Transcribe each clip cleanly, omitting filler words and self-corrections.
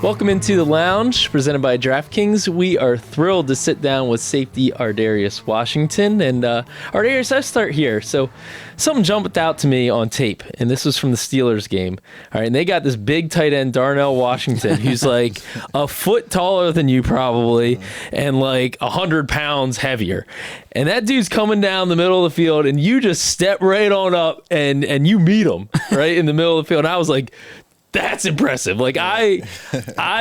Welcome into the lounge presented by DraftKings. We are thrilled to sit down with safety Tre'Davious Washington. And Tre'Davious, let's start here. So something jumped out to me on tape, and this was from the Steelers game. All right, and they got this big tight end, Darnell Washington, who's like a foot taller than you probably and like 100 pounds heavier. And that dude's coming down the middle of the field, and you just step right on up and you meet him right in the middle of the field. And I was like, that's impressive. Like I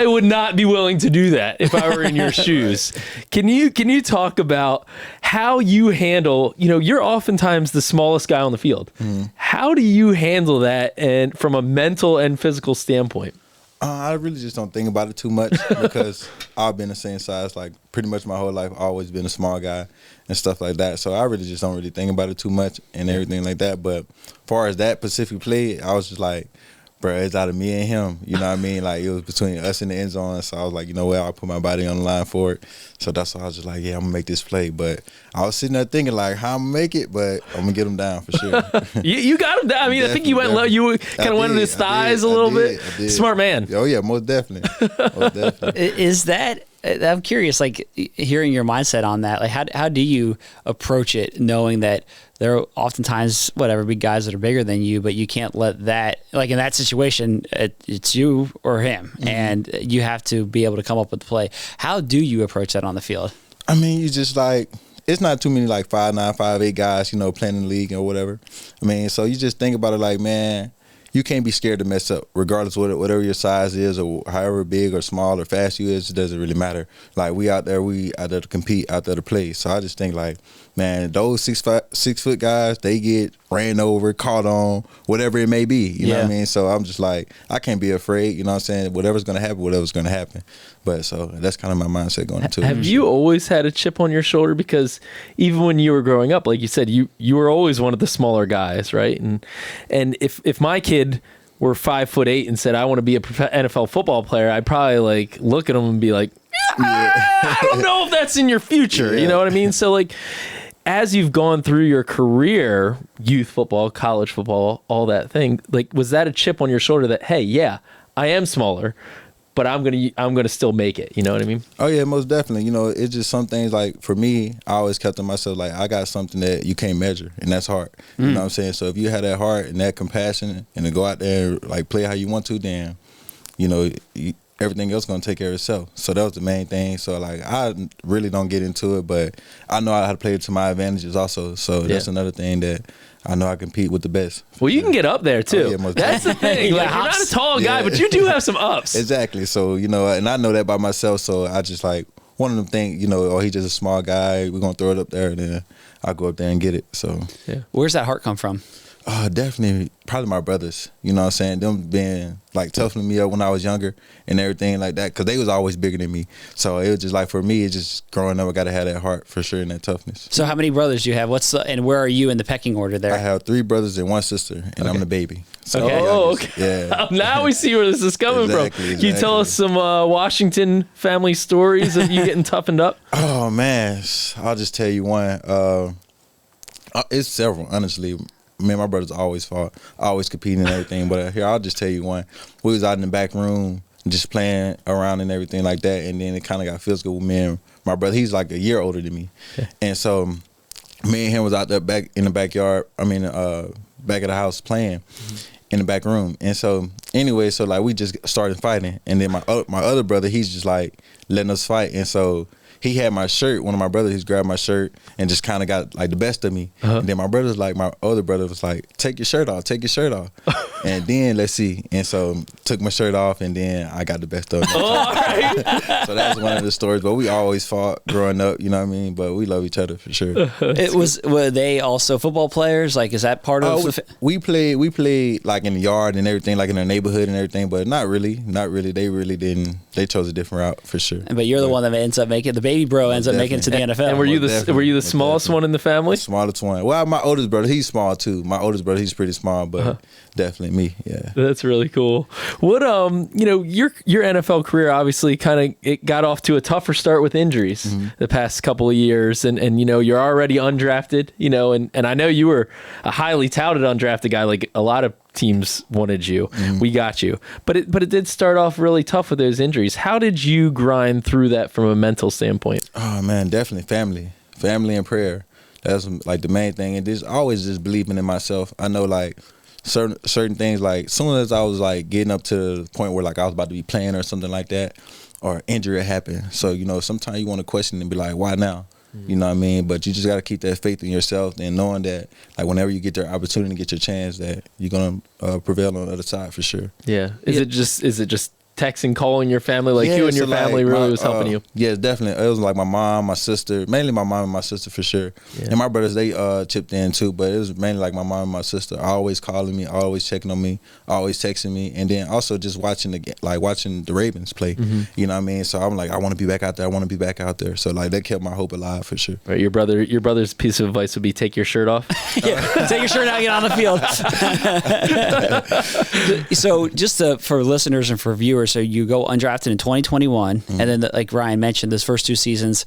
would not be willing to do that if I were in your shoes. Can you talk about how you handle, you're oftentimes the smallest guy on the field. How do you handle that and from a mental and physical standpoint? I really just don't think about it too much because I've been the same size like pretty much my whole life. I've always been a small guy and stuff like that. So I really just don't really think about it too much and everything like that. But as far as that specific play, I was just like, bro, it's out of me and him. You know what I mean? Like, it was between us and the end zone. So I was like, you know what? I'll put my body on the line for it. So that's why I was just like, yeah, I'm going to make this play. But I was sitting there thinking, like, how I'm going to make it, but I'm going to get him down for sure. You got him down. I mean, I think you went low. You kind of went in his thighs a little bit. Smart man. Oh, yeah, most definitely. Most definitely. Is that, I'm curious, like, hearing your mindset on that. Like, how do you approach it knowing that there are oftentimes, big guys that are bigger than you, but you can't let that, like in that situation, it's you or him, and you have to be able to come up with the play. How do you approach that on the field? I mean, you just like, it's not too many like 5'9", 5'8" guys, playing in the league or whatever. I mean, so you just think about it like, man, you can't be scared to mess up, regardless of whatever your size is or however big or small or fast you is. It doesn't really matter. Like, we out there to compete, out there to play. So I just think like, man, those 6 foot guys, they get ran over, caught on, whatever it may be. You know what I mean? So I'm just like, I can't be afraid. You know what I'm saying? Whatever's going to happen. But so that's kind of my mindset going into it. Have you always had a chip on your shoulder? Because even when you were growing up, like you said, you were always one of the smaller guys, right? And if my kid were 5'8" and said, I want to be a NFL football player, I'd probably like look at him and be like, I don't know if that's in your future. You know what I mean? So like, as you've gone through your career, youth football, college football, all that thing, like, was that a chip on your shoulder that, hey, yeah, I am smaller, but I'm gonna still make it. You know what I mean? Oh yeah, most definitely. It's just some things like for me, I always kept to myself like I got something that you can't measure, and that's heart. You know what I'm saying? So if you have that heart and that compassion, and to go out there and like play how you want to, then everything else gonna take care of itself. So that was the main thing. So like I really don't get into it, but I know how to play it to my advantages also. So that's another thing that I know I compete with the best. Well, you can get up there too. That's the thing. Like, you're not a tall guy, but you do have some ups. Exactly. So, and I know that by myself. So I just like one of them think, he's just a small guy. We're going to throw it up there, and then I'll go up there and get it. So, yeah. Where's that heart come from? Definitely, probably my brothers. You know what I'm saying? Them being like toughening me up when I was younger and everything like that, because they was always bigger than me. So it was just like, for me, it's just growing up, I got to have that heart for sure and that toughness. So how many brothers do you have? And where are you in the pecking order there? I have 3 brothers and 1 sister, and I'm the baby. So okay. Yeah. Now we see where this is coming from. Exactly. Can you tell us some Washington family stories of you getting toughened up? Oh, man. I'll just tell you one. It's several, honestly. Me and my brothers always fought, always competing and everything. But here, I'll just tell you one. We was out in the back room just playing around and everything like that. And then it kind of got physical with me and my brother. He's like a year older than me. Okay. And so me and him was out there back in the backyard, back of the house playing in the back room. And so anyway, so like we just started fighting. And then my other brother, he's just like letting us fight. And so he had my shirt. One of my brothers, he's grabbed my shirt and just kind of got like the best of me. And then my other brother was like, take your shirt off. And then let's see. And so took my shirt off, and then I got the best of him. All right. So that was one of the stories. But we always fought growing up, you know what I mean? But we love each other for sure. Were they also football players? Like, is that part of? We played like in the yard and everything, like in our neighborhood and everything. But not really. They really didn't. They chose a different route for sure. But you're the one that ends up making the baby bro ends up making it to the NFL. And were you the smallest one in the family? Smallest one. Well, my oldest brother, he's small too. He's pretty small, but definitely me. Yeah. That's really cool. What your NFL career obviously it got off to a tougher start with injuries the past couple of years, and you're already undrafted, and I know you were a highly touted undrafted guy. Like, a lot of teams wanted you. We got you. But it did start off really tough with those injuries. How did you grind through that from a mental standpoint? Oh man, definitely family and prayer. That's like the main thing, and just always just believing in myself. I know like certain things, like soon as I was like getting up to the point where like I was about to be playing or something like that, or injury happened. So sometimes you want to question and be like, why now? You know what I mean? But you just got to keep that faith in yourself and knowing that like whenever you get your opportunity, get your chance, that you're gonna prevail on the other side for sure. Yeah. Is it just texting, calling your family, like you and your family really was helping you? Yeah, definitely. It was like my mom, my sister, mainly my mom and my sister for sure. Yeah. And my brothers, they chipped in too, but it was mainly like my mom and my sister always calling me, always checking on me, always texting me, and then also just watching the Ravens play. You know what I mean? So I'm like, I want to be back out there. So like that kept my hope alive for sure. Right, your brother's piece of advice would be take your shirt off. Yeah, take your shirt out and get on the field. So just for listeners and for viewers, so you go undrafted in 2021, and then like Ryan mentioned, those first 2 seasons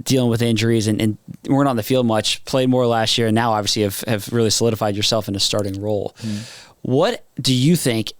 dealing with injuries and weren't on the field much, played more last year, and now obviously have really solidified yourself in a starting role. What do you think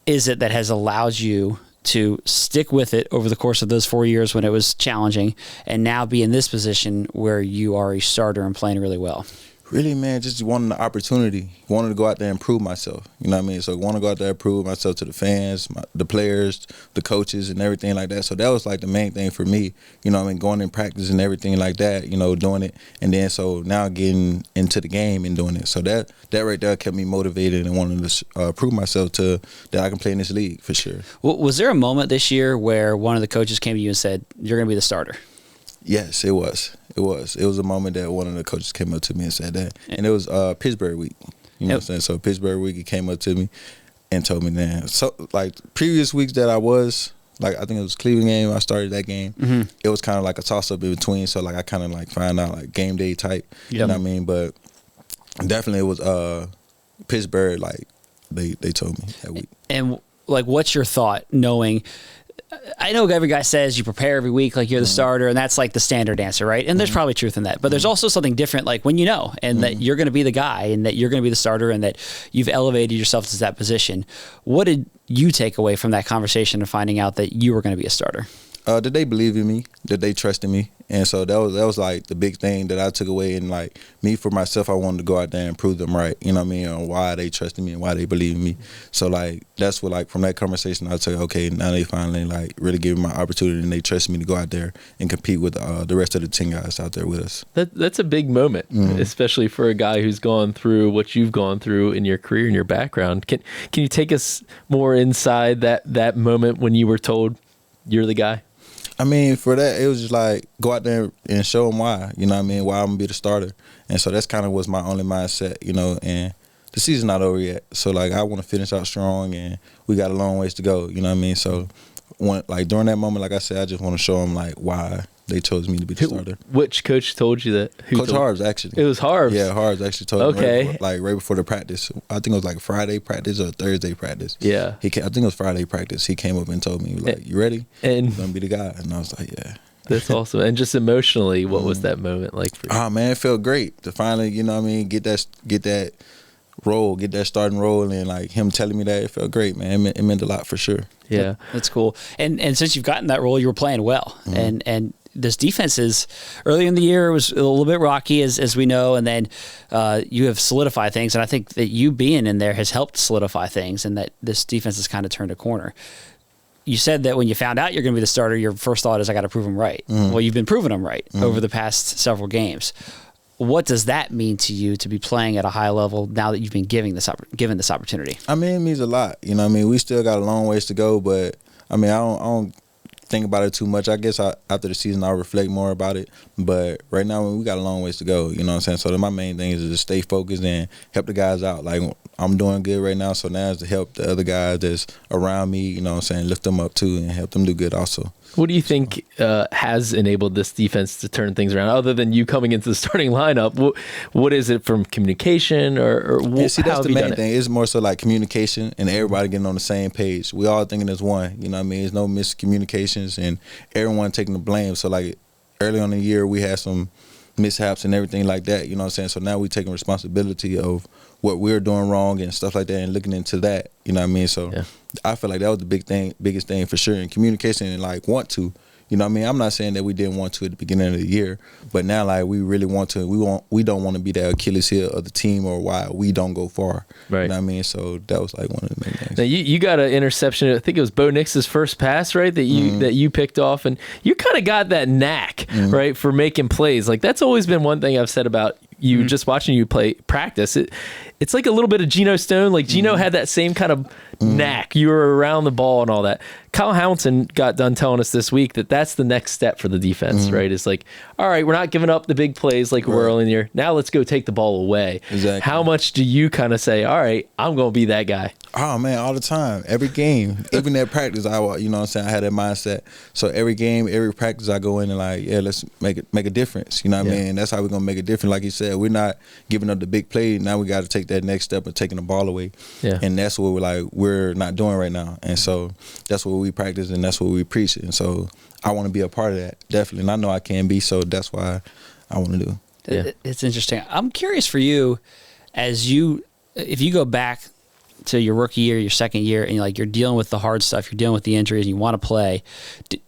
is it that has allowed you to stick with it over the course of those 4 years when it was challenging, and now be in this position where you are a starter and playing really well? Really, man, just wanting the opportunity, wanted to go out there and prove myself. You know what I mean? So want to go out there and prove myself to the fans, the players, the coaches, and everything like that. So that was like the main thing for me. You know what I mean? Going in practice and everything like that, doing it. And then so now getting into the game and doing it. So that right there kept me motivated and wanting to prove myself that I can play in this league for sure. Well, was there a moment this year where one of the coaches came to you and said, you're going to be the starter? Yes, it was. It was a moment that one of the coaches came up to me and said that. And it was Pittsburgh week. You know what I'm saying? So Pittsburgh week, he came up to me and told me that. So like previous weeks that I was, like I think it was Cleveland game, I started that game. It was kind of like a toss-up in between. So like I kind of like find out like game day type. You know what I mean? But definitely it was Pittsburgh, like they told me that week. And like what's your thought knowing – I know every guy says you prepare every week like you're the starter, and that's like the standard answer, right? And there's probably truth in that. But there's also something different, like when and that you're going to be the guy and that you're going to be the starter and that you've elevated yourself to that position. What did you take away from that conversation of finding out that you were going to be a starter? That they believed in me, that they trusted me. And so that was like the big thing that I took away. And like me for myself, I wanted to go out there and prove them right. You know what I mean? On why they trusted me and why they believe in me. So like that's what like from that conversation I took, okay, now they finally like really gave me my opportunity and they trusted me to go out there and compete with the rest of the 10 guys out there with us. That's a big moment, especially for a guy who's gone through what you've gone through in your career and your background. Can you take us more inside that moment when you were told you're the guy? I mean, for that, it was just like go out there and show them why, you know what I mean, why I'm going to be the starter. And so that's kind of was my only mindset, and the season's not over yet. So, like, I want to finish out strong, and we got a long ways to go, you know what I mean? So, during that moment, like I said, I just want to show them, like, why they chose me to be the starter. Which coach told you that? Coach Harbs, actually. It was Harbs? Yeah, Harbs actually told me right before the practice. I think it was like Friday practice or Thursday practice. Yeah. I think it was Friday practice. He came up and told me, like, you ready? And you're going to be the guy. And I was like, yeah. That's awesome. And just emotionally, what was that moment like for you? Oh, man, it felt great to finally, you know what I mean, get that role, get that starting role, and like him telling me that, it felt great, man. It meant a lot for sure. Yeah. That's cool. And since you've gotten that role, you were playing well. And this defense is early in the year it was a little bit rocky as we know, and then you have solidified things, and I think that you being in there has helped solidify things, and that this defense has kind of turned a corner. You said that when you found out you're going to be the starter, your first thought is I got to prove them right. Well, you've been proving them right over the past several games. What does that mean to you to be playing at a high level now that you've been given this opportunity? I mean, it means a lot. You know what I mean? We still got a long ways to go, but I mean, I don't think about it too much. I guess after the season I'll reflect more about it, but right now we got a long ways to go, you know what I'm saying? So my main thing is to stay focused and help the guys out. Like, I'm doing good right now, so now is to help the other guys that's around me, you know what I'm saying, lift them up too and help them do good also. What do you think has enabled this defense to turn things around, other than you coming into the starting lineup? What is it from communication or that's the main thing. It's more so like communication and everybody getting on the same page. We all thinking as one, you know what I mean? There's no miscommunications and everyone taking the blame. So like early on in the year we had some mishaps and everything like that, you know what I'm saying? So now we taking responsibility of what we're doing wrong and stuff like that, and looking into that. You know what I mean? So I feel like that was the biggest thing for sure. And communication and like want to. You know what I mean? I'm not saying that we didn't want to at the beginning of the year, but now like we really want to. We don't want to be the Achilles heel of the team or why we don't go far. Right. You know what I mean? So that was like one of the main things. Now you got an interception. I think it was Bo Nix's first pass, right? That you picked off, and you kind of got that knack, right, for making plays. Like that's always been one thing I've said about you. Just watching you practice. It's like a little bit of Geno Stone. Like Geno had that same kind of knack. You were around the ball and all that. Kyle Hamilton got done telling us this week that that's the next step for the defense, right? It's like, all right, we're not giving up the big plays like we were early in the year. Now let's go take the ball away. Exactly. How much do you kind of say, all right, I'm going to be that guy? Oh, man, all the time. Every game. Even at practice, you know what I'm saying, I had that mindset. So every game, every practice, I go in and like, let's make a difference. You know what I mean? That's how we're going to make a difference. Like you said, we're not giving up the big play. Now we got to take that next step of taking the ball away. Yeah. And that's what we're not doing right now. And so that's what we practice and that's what we preach. And so I want to be a part of that, definitely. And I know I can be, so that's why I want to do. Yeah. It's interesting. I'm curious for you, if you go back to your rookie year, your second year, and you're dealing with the hard stuff, you're dealing with the injuries, and you want to play.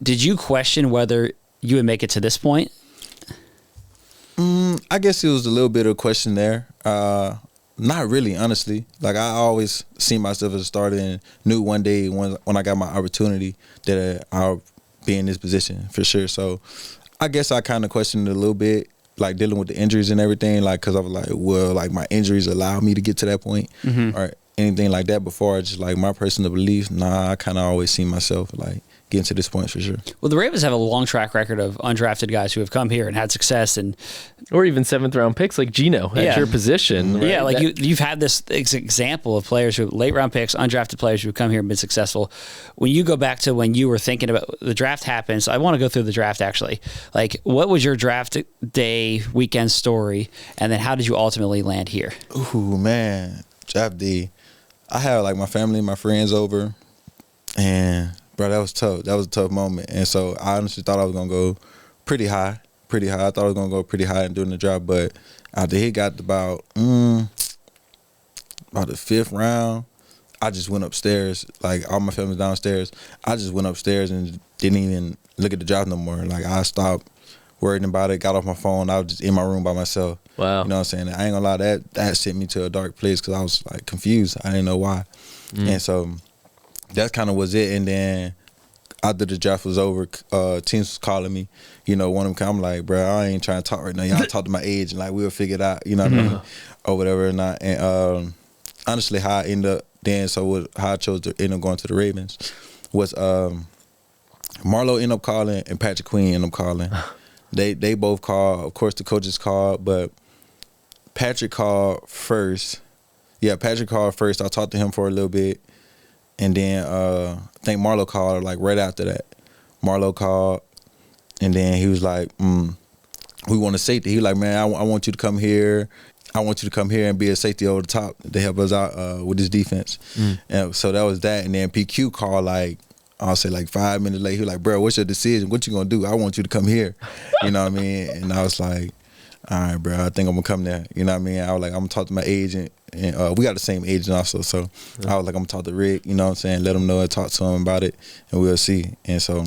Did you question whether you would make it to this point? I guess it was a little bit of a question there. Not really, honestly. Like I always seen myself as a starter and knew one day when I got my opportunity that I'll be in this position for sure. So I guess I kind of questioned it a little bit, like dealing with the injuries and everything, like because I was like, well, like my injuries allow me to get to that point or anything like that before. Just like my personal beliefs, I kind of always see myself like getting to this point for sure. Well, the Ravens have a long track record of undrafted guys who have come here and had success, or even 7th round picks like Geno at your position. Right? Yeah, like you've had this example of players who late round picks, undrafted players who have come here and been successful. When you go back to when you were thinking about the draft happens, I want to go through the draft actually. Like, what was your draft day weekend story, and then how did you ultimately land here? Ooh, man, draft day. I had like my family, my friends over, and bro, that was tough. That was a tough moment. And so I honestly thought I was going to go pretty high. I thought I was going to go pretty high during the draft. But after he got about the 5th round, I just went upstairs. Like, all my family's downstairs. I just went upstairs and didn't even look at the draft no more. Like, I stopped worrying about it, got off my phone. I was just in my room by myself. Wow. You know what I'm saying? I ain't going to lie, that sent me to a dark place because I was, like, confused. I didn't know why. And so that kind of was it. And then after the draft was over, teams was calling me. You know, one of them, I'm like, bro, I ain't trying to talk right now. Y'all talk to my age and like we'll figure it out. You know what I mean, or whatever or not. And honestly, how I ended up then, how I chose to end up going to the Ravens was Marlo ended up calling and Patrick Queen ended up calling. They both called. Of course, the coaches called, but Patrick called first. Yeah, Patrick called first. I talked to him for a little bit. And then I think Marlo called like right after that. Marlo called, and then he was like, we want a safety. He was like, man, I want you to come here. I want you to come here and be a safety over the top to help us out with this defense. And so that was that. And then PQ called like, I'll say like 5 minutes later. He was like, bro, what's your decision? What you going to do? I want you to come here. You know what I mean? And I was like, all right, bro, I think I'm going to come there. You know what I mean? I was like, I'm going to talk to my agent. And we got the same agent also. So I was like, I'm going to talk to Rick, you know what I'm saying? Let him know and talk to him about it, and we'll see. And so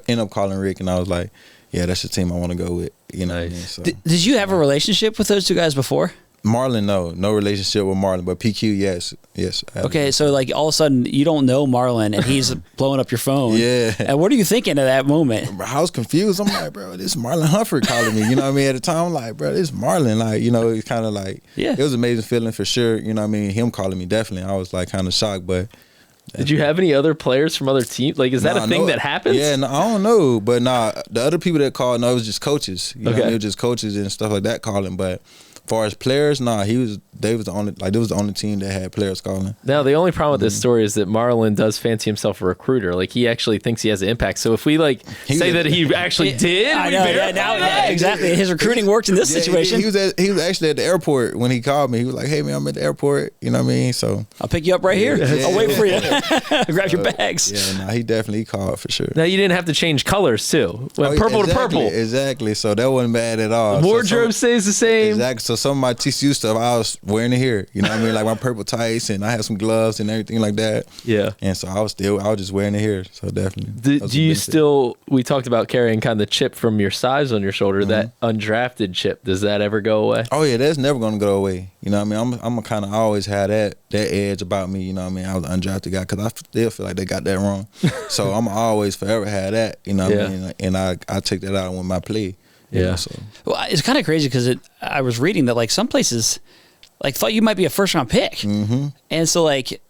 end up calling Rick, and I was like, yeah, that's the team I want to go with. You know what I mean? So, did you have a relationship with those two guys before? Marlon, no relationship with Marlon, but PQ, yes. Okay, so like all of a sudden you don't know Marlon and he's blowing up your phone. Yeah. And what are you thinking at that moment? I was confused. I'm like, bro, this is Marlon Humphrey calling me. You know what I mean? At the time, I'm like, bro, this is Marlon. Like, you know, it's kind of like, it was an amazing feeling for sure. You know what I mean? Him calling me, definitely. I was like kind of shocked, but. Did you have any other players from other teams? Like, is that a thing that happens? Yeah, no, I don't know. But the other people that called, it was just coaches. You know, it was just coaches and stuff like that calling. But as far as players, they was the only team that had players calling. Now, the only problem with this story is that Marlon does fancy himself a recruiter. Like, he actually thinks he has an impact. So if we say that he actually did, I know. Exactly. His recruiting worked in this situation. He was actually at the airport when he called me. He was like, "Hey man, I'm at the airport." You know what I mean? So I'll pick you up right here. I'll wait for you. Grab your bags. Yeah, he definitely called for sure. Now you didn't have to change colors too. Went purple to purple. Exactly. So that wasn't bad at all. The wardrobe stays the same. Exactly. So some of my TCU stuff I was wearing it here. You know what I mean? Like my purple tights, and I had some gloves and everything like that. Yeah. And so I was just wearing it here. So definitely. Do you still? We talked about carrying kind of the chip from your size on your shoulder. That undrafted chip, does that ever go away? Oh yeah, that's never gonna go away. You know what I mean? I'm kind of always had that edge about me. You know what I mean? I was an undrafted guy because I still feel like they got that wrong. So I'm always forever had that. You know what I mean? And I take that out with my play. Yeah. You know, so. Well, it's kind of crazy because I was reading that like some places like thought you might be a first round pick, and so like,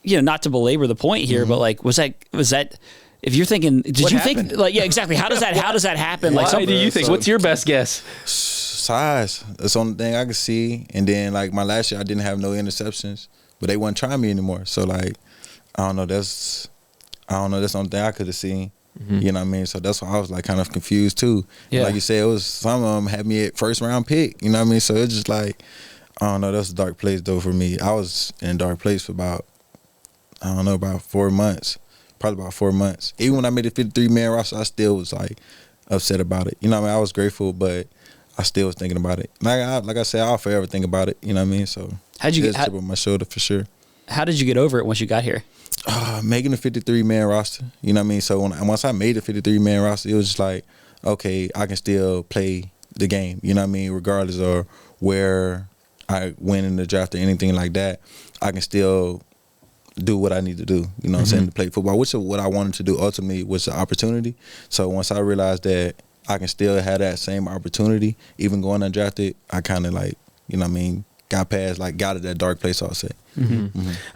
you know, not to belabor the point here, but like was that if you're thinking, did you think like, yeah, exactly, how does that happen? Like, Why do you think? What's your best guess? Size. That's the only thing I could see. And then like my last year, I didn't have no interceptions, but they wasn't trying me anymore. So like, I don't know. That's the only thing I could have seen. You know what I mean? So that's why I was like kind of confused too. Yeah. Like you said, it was some of them had me at first round pick. You know what I mean? So it's just like, I don't know. That's a dark place though for me. I was in a dark place for about 4 months. Probably about 4 months. Even when I made the 53-man roster, I still was like upset about it. You know what I mean? I was grateful, but I still was thinking about it. Like I said, I'll forever think about it. You know what I mean? So how'd you get tip on my shoulder for sure. How did you get over it once you got here? Making the 53-man roster. You know what I mean? So once I made the 53-man roster, it was just like, okay, I can still play the game. You know what I mean? Regardless of where I win in the draft or anything like that, I can still do what I need to do. You know what I'm saying? To play football, which is what I wanted to do ultimately was the opportunity. So once I realized that I can still have that same opportunity, even going undrafted, I kind of like, you know what I mean, got past, like got at that dark place, I'll say.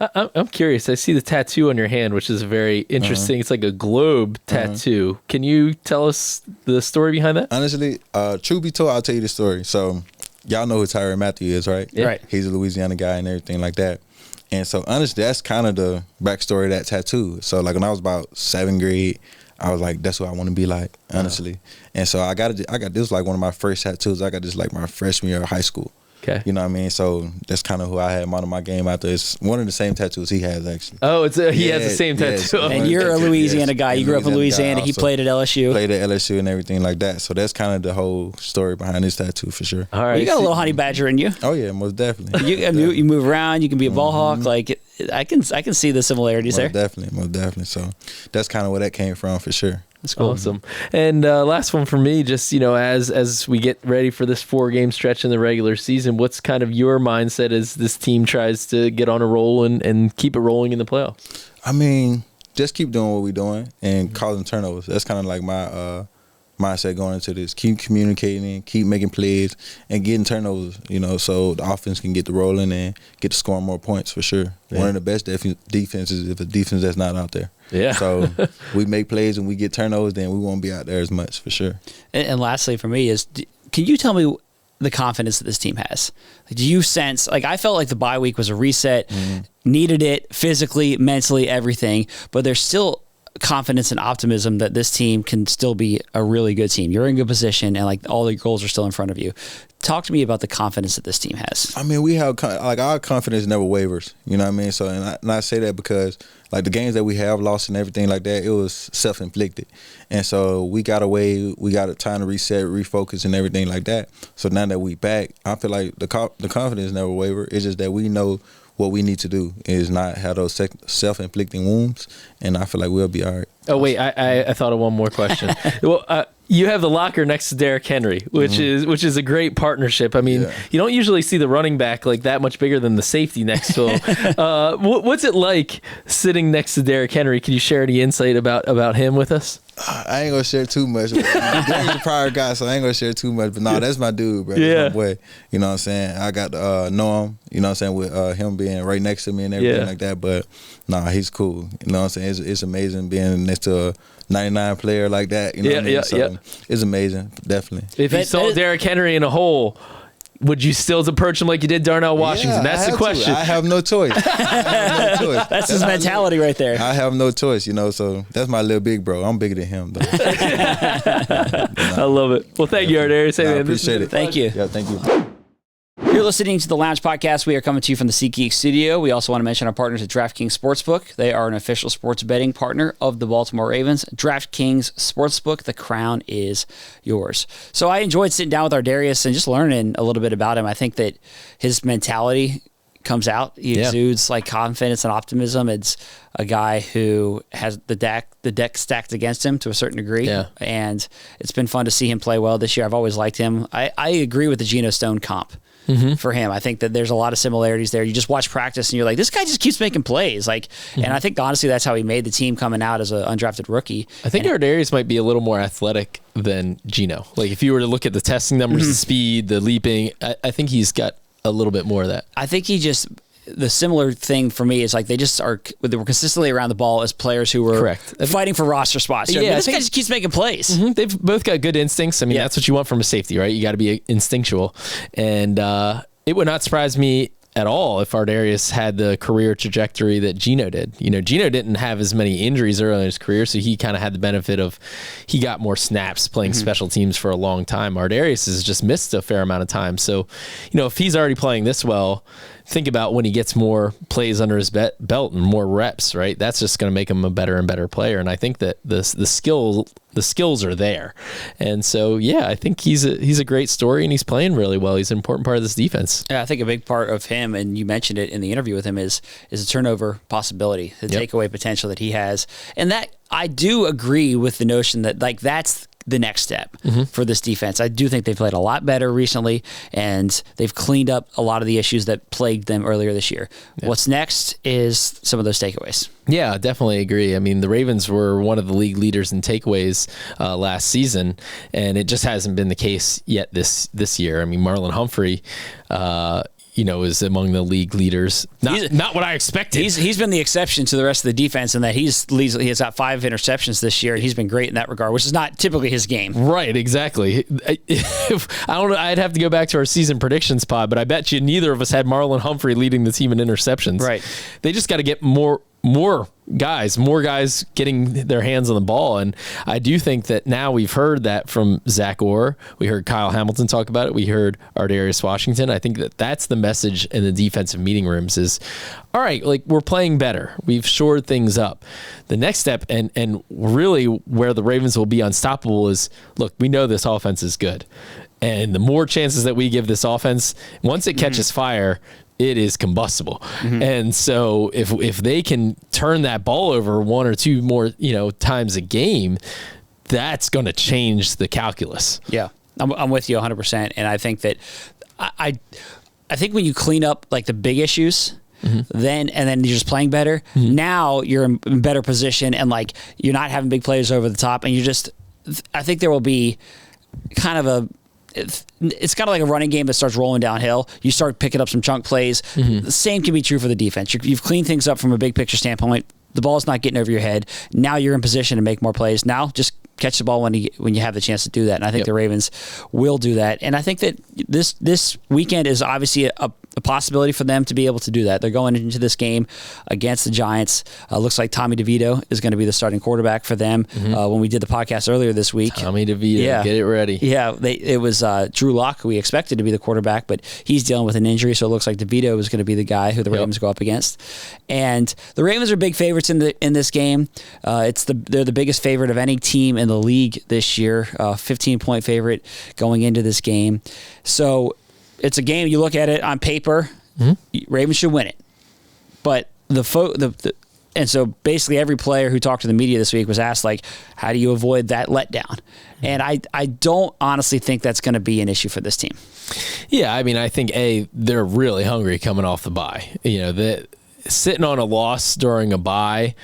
I'm curious. I see the tattoo on your hand, which is very interesting. It's like a globe tattoo. Can you tell us the story behind that? Honestly, truth be told, I'll tell you the story. So y'all know who Tyrann Mathieu is, right? Yeah. Right. He's a Louisiana guy and everything like that. And so honestly, that's kind of the backstory of that tattoo. So like when I was about 7th grade, I was like, that's what I want to be like, honestly. And so I got this was like one of my first tattoos. I got this like my freshman year of high school. Okay. You know what I mean? So that's kind of who I had modeled my game after. It's one of the same tattoos he has, actually. Oh, he has the same tattoo. And you're a Louisiana guy. You grew up in Louisiana. He played at LSU. Played at LSU and everything like that. So that's kind of the whole story behind this tattoo for sure. All right. You got a little honey badger in you. Oh yeah, most definitely. You move around. You can be a ball hawk. Like I can see the similarities there. Most definitely. So that's kind of where that came from for sure. That's cool. Awesome. And last one for me, just, you know, as we get ready for this 4-game stretch in the regular season, what's kind of your mindset as this team tries to get on a roll and keep it rolling in the playoffs? I mean, just keep doing what we're doing and causing turnovers. That's kind of like my mindset going into this. Keep communicating, keep making plays, and getting turnovers, you know, so the offense can get the rolling and get to scoring more points for sure. Yeah. One of the best defenses if a defense that's not out there. Yeah. So we make plays and we get turnovers, then we won't be out there as much for sure. And lastly for me is, can you tell me the confidence that this team has? Do you sense, like I felt like the bye week was a reset, needed it physically, mentally, everything, but there's still confidence and optimism that this team can still be a really good team. You're in good position and like all the goals are still in front of you. Talk to me about the confidence that this team has. I mean, we have like our confidence never wavers. You know what I mean? So, and I say that because like the games that we have lost and everything like that, it was self-inflicted. And so we got away, we got a time to reset, refocus and everything like that. So now that we back, I feel like the confidence never waver. It's just that we know what we need to do is not have those self-inflicting wounds, and I feel like we'll be all right. Oh, wait, I thought of one more question. Well, you have the locker next to Derrick Henry, which is a great partnership. I mean, you don't usually see the running back like that much bigger than the safety next to him. What's it like sitting next to Derrick Henry? Can you share any insight about him with us? I ain't gonna share too much. Derrick's a prior guy, so I ain't gonna share too much. But no, that's my dude, bro. Yeah. That's my boy. You know what I'm saying? I got to know him, you know what I'm saying, with him being right next to me and everything like that. But nah, he's cool. You know what I'm saying? It's amazing being next to a 99 player like that. You know what I mean? So it's amazing, definitely. If you saw Derrick Henry in a hole, would you still approach him like you did Darnell Washington? That's the question. I have no choice. That's his mentality right there. I have no choice, you know, so that's my little big bro. I'm bigger than him, though. I love it. Well, thank you, Ardarius. I appreciate it. Thank you. Yeah, thank you. You're listening to the Lounge Podcast. We are coming to you from the SeatGeek studio. We also want to mention our partners at DraftKings Sportsbook. They are an official sports betting partner of the Baltimore Ravens. DraftKings Sportsbook, the crown is yours. So I enjoyed sitting down with Ardarius and just learning a little bit about him. I think that his mentality comes out. He exudes like confidence and optimism. It's a guy who has the deck stacked against him to a certain degree. Yeah. And it's been fun to see him play well this year. I've always liked him. I agree with the Geno Stone comp. For him, I think that there's a lot of similarities there. You just watch practice and you're like, this guy just keeps making plays. And I think honestly, that's how he made the team coming out as an undrafted rookie. I think Ardarius might be a little more athletic than Geno. Like if you were to look at the testing numbers, the speed, the leaping, I think he's got a little bit more of that. I think the similar thing for me is like they were consistently around the ball as players who were fighting for roster spots. This guy just keeps making plays. They've both got good instincts. I mean, that's what you want from a safety, right? You got to be instinctual. And it would not surprise me at all if Ardarius had the career trajectory that Geno did. Geno didn't have as many injuries early in his career, so he kind of had the benefit of he got more snaps playing special teams for a long time. Ardarius has just missed a fair amount of time. So, if he's already playing this well, think about when he gets more plays under his belt and more reps, right? That's just going to make him a better and better player. And I think that the skills are there. And so, I think he's a great story and he's playing really well. He's an important part of this defense. Yeah, I think a big part of him, and you mentioned it in the interview with him, is a turnover possibility, the takeaway potential that he has. And that I do agree with the notion that that's the next step for this defense. I do think they've played a lot better recently, and they've cleaned up a lot of the issues that plagued them earlier this year. Yeah. What's next is some of those takeaways. Yeah, definitely agree. I mean, the Ravens were one of the league leaders in takeaways last season, and it just hasn't been the case yet this year. I mean, Marlon Humphrey, is among the league leaders. Not what I expected. He's been the exception to the rest of the defense in that he has got 5 interceptions this year, and he's been great in that regard, which is not typically his game. Right, exactly. I don't know. I'd have to go back to our season predictions pod, but I bet you neither of us had Marlon Humphrey leading the team in interceptions. Right. They just got to get more guys getting their hands on the ball. And I do think that now we've heard that from Zach Orr. We heard Kyle Hamilton talk about it. We heard Ardarius Washington. I think that that's the message in the defensive meeting rooms is, all right, like we're playing better. We've shored things up. The next step and really where the Ravens will be unstoppable is, look, we know this offense is good. And the more chances that we give this offense, once it catches fire, it is combustible. And so if they can turn that ball over 1 or 2 more, times a game, that's going to change the calculus. Yeah, I'm with you 100%. And I think that I think when you clean up like the big issues, then you're just playing better. Now you're in better position, and like you're not having big players over the top, and I think there will be kind of it's kind of like a running game that starts rolling downhill. You start picking up some chunk plays. The same can be true for the defense. You've cleaned things up from a big picture standpoint. The ball's not getting over your head. Now you're in position to make more plays. Now just catch the ball when you have the chance to do that. And I think the Ravens will do that. And I think that this weekend is obviously a possibility for them to be able to do that. They're going into this game against the Giants. Looks like Tommy DeVito is going to be the starting quarterback for them. When we did the podcast earlier this week, Tommy DeVito, get it ready. Yeah, it was Drew Lock who we expected to be the quarterback, but he's dealing with an injury, so it looks like DeVito is going to be the guy who the Ravens go up against. And the Ravens are big favorites in this game. They're the biggest favorite of any team in the league this year. 15-point favorite going into this game. So it's a game, you look at it on paper, Ravens should win it. But and so basically every player who talked to the media this week was asked, like, how do you avoid that letdown? And I don't honestly think that's going to be an issue for this team. Yeah, I mean, I think, they're really hungry coming off the bye. Sitting on a loss during a bye,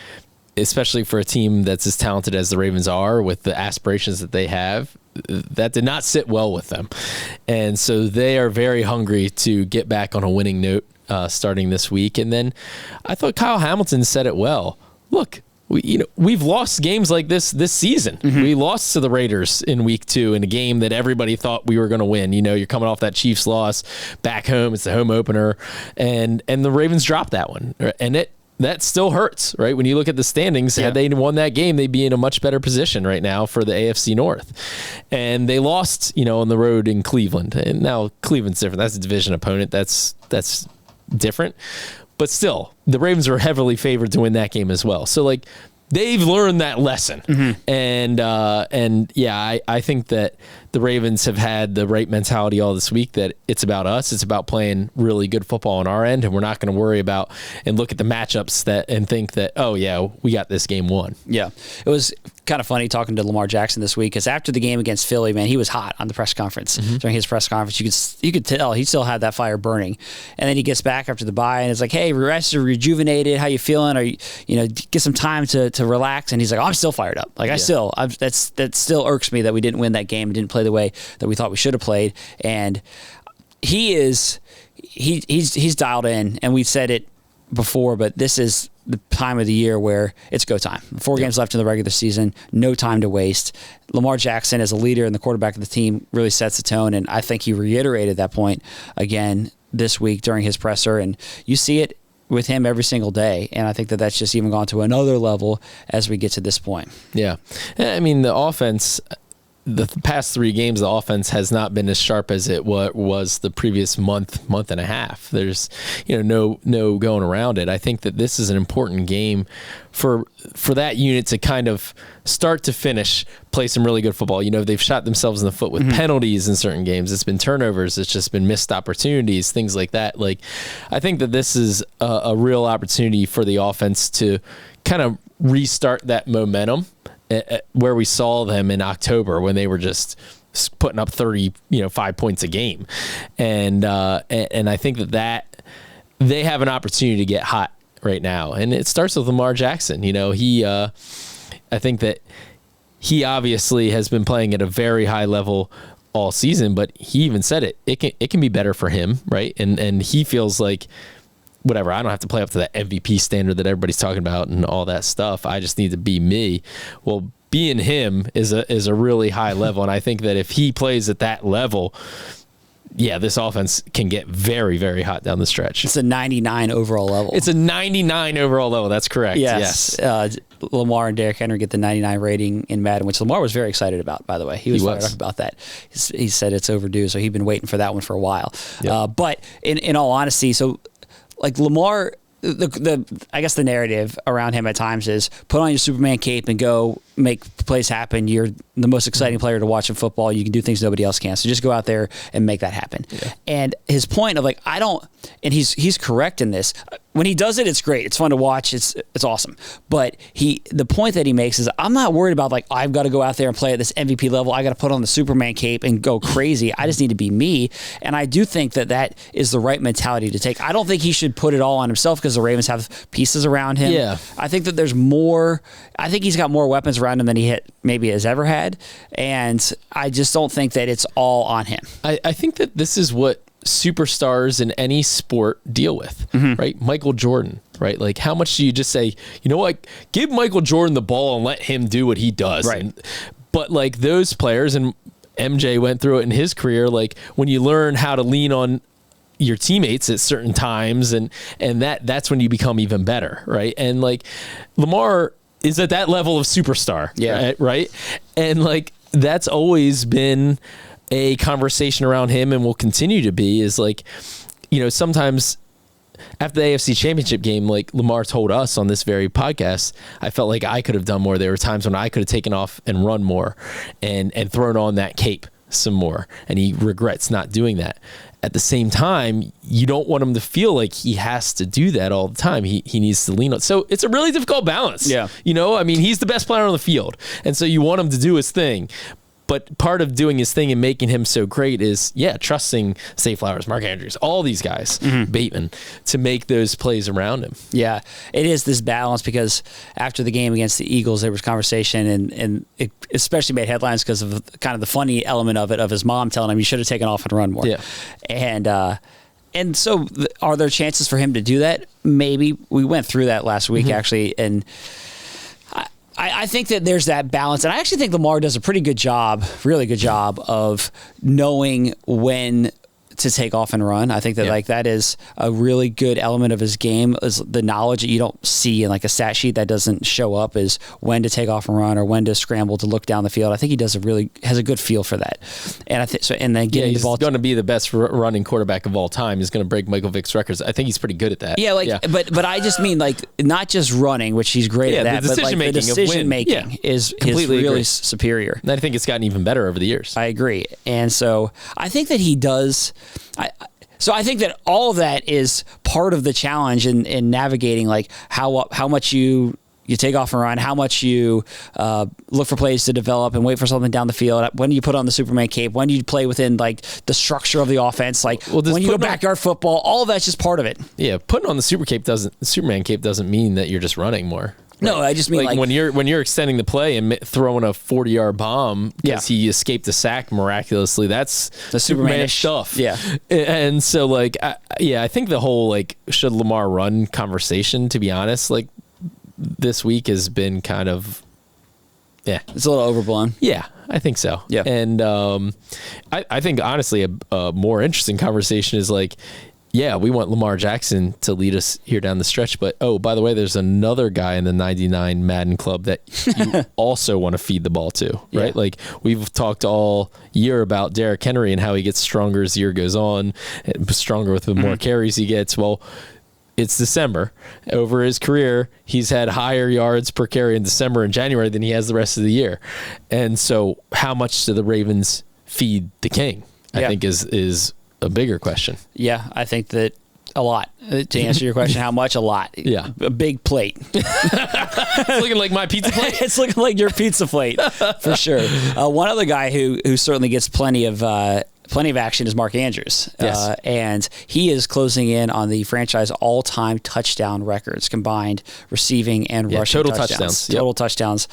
especially for a team that's as talented as the Ravens are with the aspirations that they have, that did not sit well with them. And so they are very hungry to get back on a winning note starting this week. And then I thought Kyle Hamilton said it well. Look, we've lost games like this season. We lost to the Raiders in week 2 in a game that everybody thought we were going to win. You're coming off that Chiefs loss back home. It's the home opener. And the Ravens dropped that one. And that still hurts, right? When you look at the standings, had they won that game, they'd be in a much better position right now for the AFC North. And they lost, on the road in Cleveland. And now Cleveland's different. That's a division opponent. That's different. But still, the Ravens are heavily favored to win that game as well. So, like, they've learned that lesson. And I think that the Ravens have had the right mentality all this week, that it's about us. It's about playing really good football on our end, and we're not going to worry about and look at the matchups and think that, oh, yeah, we got this game won. Yeah. It was kind of funny talking to Lamar Jackson this week, because after the game against Philly, man, he was hot on the press conference. During his press conference, you could tell he still had that fire burning. And then he gets back after the bye, and it's like, hey, rested, rejuvenated, how you feeling? Are you, get some time to relax? And he's like, oh, I'm still fired up. Like, that still irks me that we didn't win that game and didn't play the way that we thought we should have played. And he's dialed in, and we've said it before, but this is the time of the year where it's go time. 4 games left in the regular season, no time to waste. Lamar Jackson, as a leader and the quarterback of the team, really sets the tone, and I think he reiterated that point again this week during his presser, and you see it with him every single day, and I think that that's just even gone to another level as we get to this point. Yeah. I mean, the offense, the past 3 games, the offense has not been as sharp as it was the previous month and a half. There's, no going around it. I think that this is an important game for that unit to kind of start to finish play some really good football. They've shot themselves in the foot with penalties in certain games. It's been turnovers. It's just been missed opportunities, things like that. Like, I think that this is a real opportunity for the offense to kind of restart that momentum where we saw them in October, when they were just putting up 5 points a game. And I think that they have an opportunity to get hot right now. And it starts with Lamar Jackson. I think that he obviously has been playing at a very high level all season, but he even said it can be better for him, right? And he feels like, whatever, I don't have to play up to that MVP standard that everybody's talking about and all that stuff. I just need to be me. Well, being him is a really high level, and I think that if he plays at that level, this offense can get very, very hot down the stretch. It's a 99 overall level. It's a 99 overall level. That's correct. Yes. Lamar and Derrick Henry get the 99 rating in Madden, which Lamar was very excited about, by the way. He was fired up about that. He said it's overdue, so he'd been waiting for that one for a while. Yep. But in all honesty, so like Lamar, I guess the narrative around him at times is put on your Superman cape and go make plays happen. You're the most exciting player to watch in football. You can do things nobody else can. So just go out there and make that happen. Yeah. And his point of and he's correct in this. When he does it, it's great. It's fun to watch. It's awesome. But the point that he makes is, I'm not worried about I've got to go out there and play at this MVP level. I got to put on the Superman cape and go crazy. I just need to be me. And I do think that is the right mentality to take. I don't think he should put it all on himself, because the Ravens have pieces around him. Yeah. I think that there's more. I think he's got more weapons around him than he maybe has ever had. And I just don't think that it's all on him. I think that this is what superstars in any sport deal with, right? Michael Jordan, right? Like, how much do you just say, give Michael Jordan the ball and let him do what he does? Right. But those players, and MJ went through it in his career, when you learn how to lean on your teammates at certain times, and that's when you become even better, right? And Lamar is at that level of superstar, right? And that's always been a conversation around him, and will continue to be, is sometimes after the AFC Championship game, Lamar told us on this very podcast, I felt like I could have done more. There were times when I could have taken off and run more and thrown on that cape some more, and he regrets not doing that. At the same time, you don't want him to feel like he has to do that all the time. He needs to lean on. So it's a really difficult balance. Yeah. He's the best player on the field, and so you want him to do his thing. But part of doing his thing and making him so great is, trusting Zay Flowers, Mark Andrews, all these guys, Bateman, to make those plays around him. Yeah, it is this balance, because after the game against the Eagles, there was conversation, and it especially made headlines because of kind of the funny element of it, of his mom telling him, you should have taken off and run more. Yeah. And so are there chances for him to do that? Maybe. We went through that last week, actually, and I think that there's that balance, and I actually think Lamar does a pretty good job, really good job, of knowing when to take off and run. I think that like that is a really good element of his game, is the knowledge that you don't see in like a stat sheet that doesn't show up, is when to take off and run or when to scramble to look down the field. I think he has a good feel for that. And I think so. And then getting the ball, he's going to be the best running quarterback of all time. He's going to break Michael Vick's records. I think he's pretty good at that. Yeah, but I just mean like not just running, which he's great at that, but like the decision making is really superior. And I think it's gotten even better over the years. I agree. And so I think that he does. So I think that all of that is part of the challenge in navigating like how much you take off and run, how much you look for plays to develop and wait for something down the field. When do you put on the Superman cape? When do you play within like the structure of the offense? Like when you go backyard football, all of that's just part of it. Yeah, putting on the Superman cape doesn't mean that you're just running more. No, I just mean like when you're extending the play and throwing a 40-yard bomb because he escaped a sack miraculously. That's the Superman stuff. Yeah, and so like I think the whole like should Lamar run conversation, to be honest, like this week has been kind of it's a little overblown. Yeah, I think so. Yeah, and I think honestly a more interesting conversation is like, yeah, we want Lamar Jackson to lead us here down the stretch. But, oh, by the way, there's another guy in the 99 Madden club that you also want to feed the ball to, right? Yeah. Like, we've talked all year about Derrick Henry and how he gets stronger as the year goes on, stronger with the more carries he gets. Well, it's December. Over his career, he's had higher yards per carry in December and January than he has the rest of the year. And so how much do the Ravens feed the king, I think is a bigger question. Yeah, I think that a lot. To answer your question, how much? A lot. Yeah. A big plate. It's looking like my pizza plate. It's looking like your pizza plate, for sure. One other guy who certainly gets plenty of action is Mark Andrews. Yes. And he is closing in on the franchise all-time touchdown records, combined receiving and rushing total touchdowns. Total touchdowns.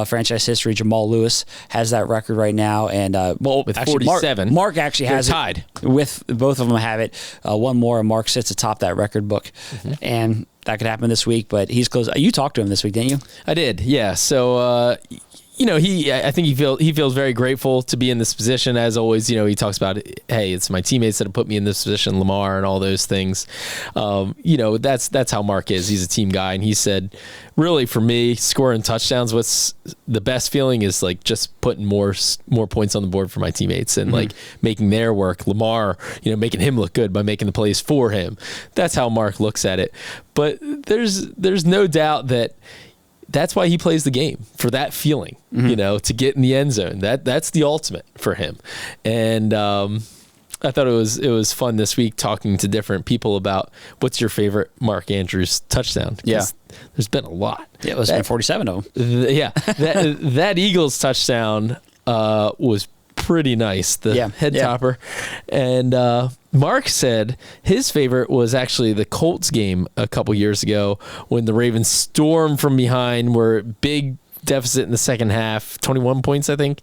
Franchise history. Jamal Lewis has that record right now. And with actually 47. Mark actually has tied. With both of them have it. One more, and Mark sits atop that record book. And that could happen this week, but he's close. You talked to him this week, didn't you? I did, yeah. So, I think he feels very grateful to be in this position. As always, he talks about, hey, it's my teammates that have put me in this position, Lamar and all those things. That's how Mark is. He's a team guy, and he said, really, for me, scoring touchdowns, what's the best feeling is like just putting more points on the board for my teammates and like making their work. Lamar, making him look good by making the plays for him. That's how Mark looks at it. But there's no doubt that that's why he plays the game, for that feeling, to get in the end zone. That's the ultimate for him. And I thought it was fun this week talking to different people about what's your favorite Mark Andrews touchdown. Yeah. There's been a lot. Yeah, there's been 47 of them. That Eagles touchdown was pretty nice, the head topper. And Mark said his favorite was actually the Colts game a couple years ago when the Ravens stormed from behind, were big deficit in the second half, 21 points, I think,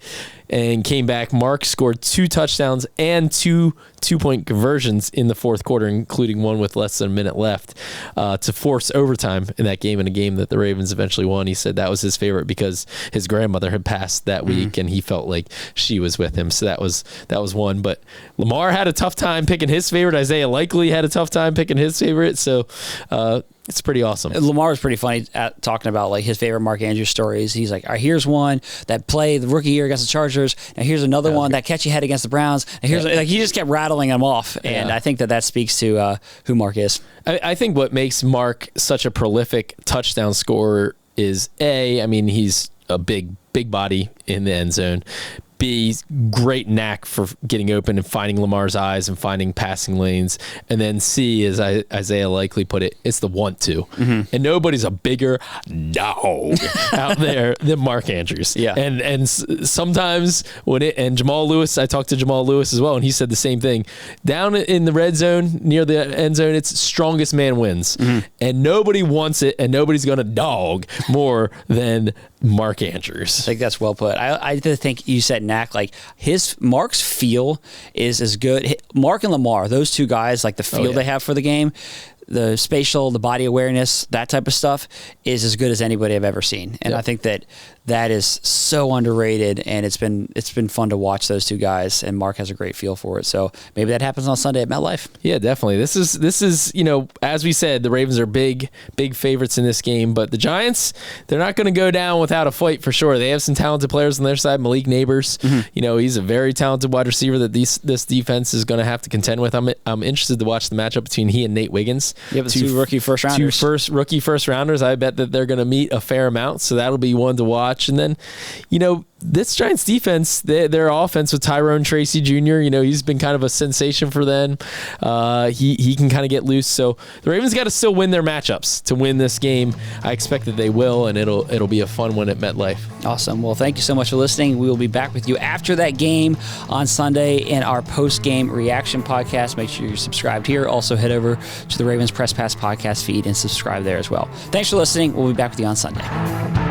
and came back. Mark scored 2 touchdowns and 2 two-point conversions in the fourth quarter, including one with less than a minute left, to force overtime in that game, in a game that the Ravens eventually won. He said that was his favorite because his grandmother had passed that week, and he felt like she was with him. So that was one. But Lamar had a tough time picking his favorite. Isaiah Likely had a tough time picking his favorite. So it's pretty awesome. Lamar was pretty funny at talking about like his favorite Mark Andrews stories. He's like, all right, here's one that play the rookie year against the Chargers. Now here's another one that catch you head against the Browns. And here's like he just kept rattling them off. And I think that speaks to who Mark is. I think what makes Mark such a prolific touchdown scorer is he's a big body in the end zone. B, great knack for getting open and finding Lamar's eyes and finding passing lanes. And then C, as Isaiah Likely put it, it's the want-to. And nobody's a bigger dog out there than Mark Andrews. Yeah. And sometimes and Jamal Lewis, I talked to Jamal Lewis as well, and he said the same thing. Down in the red zone, near the end zone, it's strongest man wins. And nobody wants it, and nobody's going to dog more than Mark Andrews. I think that's well put. I think you said knack, like Mark's feel is as good. Mark and Lamar, those two guys, like the feel they have for the game, the spatial, the body awareness, that type of stuff is as good as anybody I've ever seen. And I think that that is so underrated, and it's been fun to watch those two guys, and Mark has a great feel for it. So maybe that happens on Sunday at MetLife. Yeah, definitely. This is as we said, the Ravens are big favorites in this game, but the Giants, they're not going to go down without a fight for sure. They have some talented players on their side. Malik Neighbors, he's a very talented wide receiver that this defense is going to have to contend with. I'm interested to watch the matchup between he and Nate Wiggins. Yeah, the two rookie first rounders. Rookie first rounders. I bet that they're going to meet a fair amount, so that'll be one to watch. And then, this Giants defense, their offense with Tyrone Tracy Jr., he's been kind of a sensation for them. He can kind of get loose. So the Ravens got to still win their matchups to win this game. I expect that they will, and it'll be a fun one at MetLife. Awesome. Well, thank you so much for listening. We will be back with you after that game on Sunday in our post-game reaction podcast. Make sure you're subscribed here. Also, head over to the Ravens Press Pass podcast feed and subscribe there as well. Thanks for listening. We'll be back with you on Sunday.